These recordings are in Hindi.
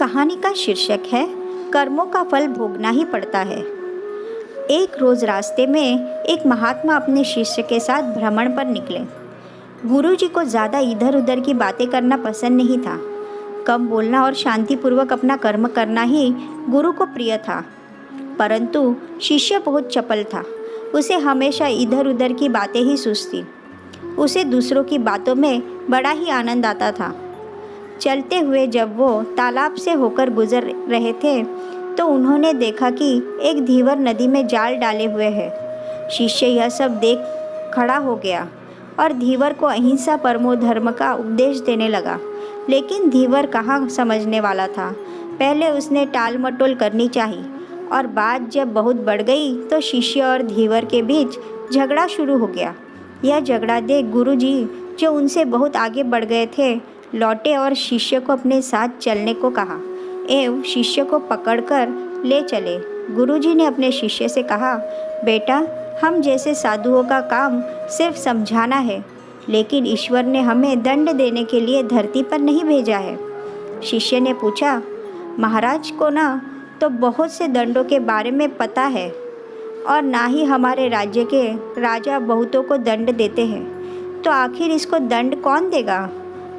कहानी का शीर्षक है कर्मों का फल भोगना ही पड़ता है। एक रोज रास्ते में एक महात्मा अपने शिष्य के साथ भ्रमण पर निकले। गुरुजी को ज़्यादा इधर उधर की बातें करना पसंद नहीं था। कम बोलना और शांतिपूर्वक अपना कर्म करना ही गुरु को प्रिय था। परंतु शिष्य बहुत चपल था। उसे हमेशा इधर उधर की बातें ही सूझती। उसे दूसरों की बातों में बड़ा ही आनंद आता था। चलते हुए जब वो तालाब से होकर गुजर रहे थे तो उन्होंने देखा कि एक धीवर नदी में जाल डाले हुए है। शिष्य यह सब देख खड़ा हो गया और धीवर को अहिंसा परमो धर्म का उपदेश देने लगा। लेकिन धीवर कहाँ समझने वाला था। पहले उसने टाल मटोल करनी चाहिए और बात जब बहुत बढ़ गई तो शिष्य और धीवर के बीच झगड़ा शुरू हो गया। यह झगड़ा देख गुरुजी, जो उनसे बहुत आगे बढ़ गए थे, लौटे और शिष्य को अपने साथ चलने को कहा एवं शिष्य को पकड़कर ले चले। गुरुजी ने अपने शिष्य से कहा, बेटा, हम जैसे साधुओं का काम सिर्फ समझाना है, लेकिन ईश्वर ने हमें दंड देने के लिए धरती पर नहीं भेजा है। शिष्य ने पूछा, महाराज को ना तो बहुत से दंडों के बारे में पता है और ना ही हमारे राज्य के राजा बहुतों को दंड देते हैं, तो आखिर इसको दंड कौन देगा।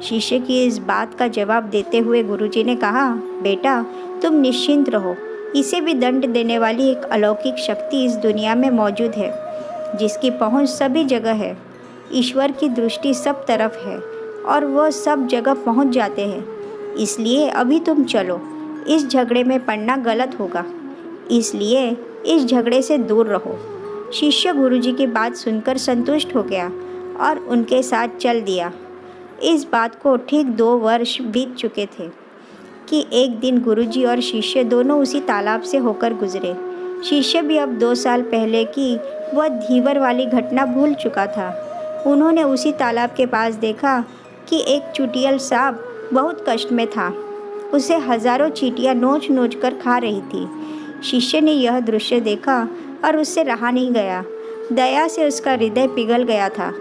शिष्य की इस बात का जवाब देते हुए गुरुजी ने कहा, बेटा, तुम निश्चिंत रहो। इसे भी दंड देने वाली एक अलौकिक शक्ति इस दुनिया में मौजूद है, जिसकी पहुंच सभी जगह है। ईश्वर की दृष्टि सब तरफ है और वह सब जगह पहुंच जाते हैं। इसलिए अभी तुम चलो, इस झगड़े में पड़ना गलत होगा, इसलिए इस झगड़े से दूर रहो। शिष्य गुरुजी की बात सुनकर संतुष्ट हो गया और उनके साथ चल दिया। इस बात को ठीक 2 वर्ष बीत चुके थे कि एक दिन गुरुजी और शिष्य दोनों उसी तालाब से होकर गुजरे। शिष्य भी अब 2 साल पहले की वह धीवर वाली घटना भूल चुका था। उन्होंने उसी तालाब के पास देखा कि एक चुटियल सांप बहुत कष्ट में था। उसे हजारों चींटियां नोच नोच कर खा रही थी। शिष्य ने यह दृश्य देखा और उससे रहा नहीं गया। दया से उसका हृदय पिघल गया था।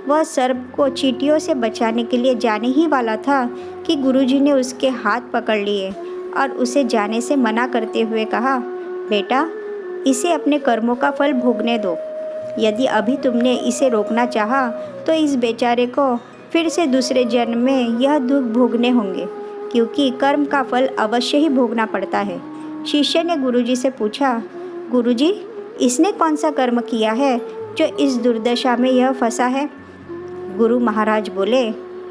वह सर्प को चींटियों से बचाने के लिए जाने ही वाला था कि गुरुजी ने उसके हाथ पकड़ लिए और उसे जाने से मना करते हुए कहा, बेटा, इसे अपने कर्मों का फल भोगने दो। यदि अभी तुमने इसे रोकना चाहा तो इस बेचारे को फिर से दूसरे जन्म में यह दुख भोगने होंगे, क्योंकि कर्म का फल अवश्य ही भोगना पड़ता है। शिष्य ने गुरुजी से पूछा, गुरुजी, इसने कौन सा कर्म किया है जो इस दुर्दशा में यह फंसा है। गुरु महाराज बोले,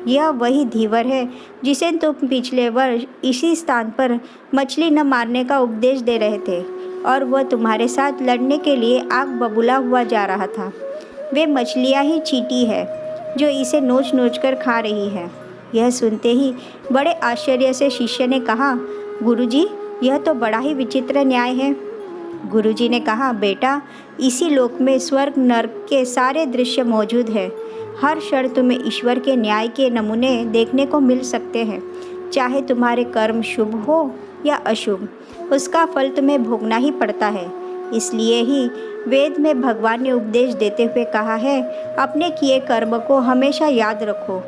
यह वही धीवर है जिसे तुम पिछले वर्ष इसी स्थान पर मछली न मारने का उपदेश दे रहे थे और वह तुम्हारे साथ लड़ने के लिए आग बबूला हुआ जा रहा था। वे मछलियाँ ही चींटी है जो इसे नोच नोच कर खा रही है। यह सुनते ही बड़े आश्चर्य से शिष्य ने कहा, गुरुजी, यह तो बड़ा ही विचित्र न्याय है। गुरुजी ने कहा, बेटा, इसी लोक में स्वर्ग नर्क के सारे दृश्य मौजूद है। हर क्षण तुम्हें ईश्वर के न्याय के नमूने देखने को मिल सकते हैं। चाहे तुम्हारे कर्म शुभ हो या अशुभ, उसका फल तुम्हें भोगना ही पड़ता है। इसलिए ही वेद में भगवान ने उपदेश देते हुए कहा है, अपने किए कर्म को हमेशा याद रखो।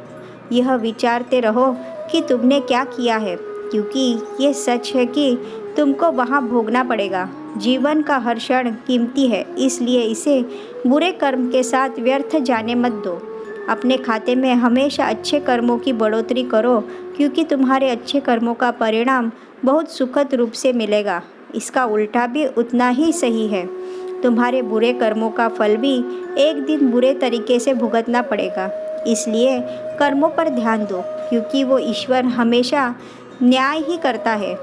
यह विचारते रहो कि तुमने क्या किया है, क्योंकि ये सच है कि तुमको वहाँ भोगना पड़ेगा। जीवन का हर क्षण कीमती है, इसलिए इसे बुरे कर्म के साथ व्यर्थ जाने मत दो। अपने खाते में हमेशा अच्छे कर्मों की बढ़ोतरी करो, क्योंकि तुम्हारे अच्छे कर्मों का परिणाम बहुत सुखद रूप से मिलेगा। इसका उल्टा भी उतना ही सही है। तुम्हारे बुरे कर्मों का फल भी एक दिन बुरे तरीके से भुगतना पड़ेगा। इसलिए कर्मों पर ध्यान दो, क्योंकि वो ईश्वर हमेशा न्याय ही करता है।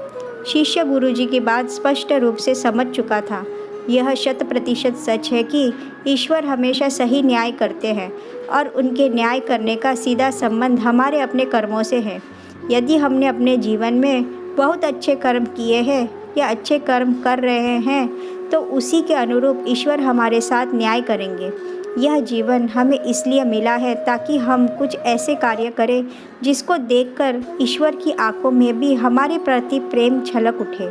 शिष्य गुरुजी की बात स्पष्ट रूप से समझ चुका था। यह 100% सच है कि ईश्वर हमेशा सही न्याय करते हैं और उनके न्याय करने का सीधा संबंध हमारे अपने कर्मों से है। यदि हमने अपने जीवन में बहुत अच्छे कर्म किए हैं या अच्छे कर्म कर रहे हैं तो उसी के अनुरूप ईश्वर हमारे साथ न्याय करेंगे। यह जीवन हमें इसलिए मिला है ताकि हम कुछ ऐसे कार्य करें जिसको देखकर ईश्वर की आंखों में भी हमारे प्रति प्रेम छलक उठे।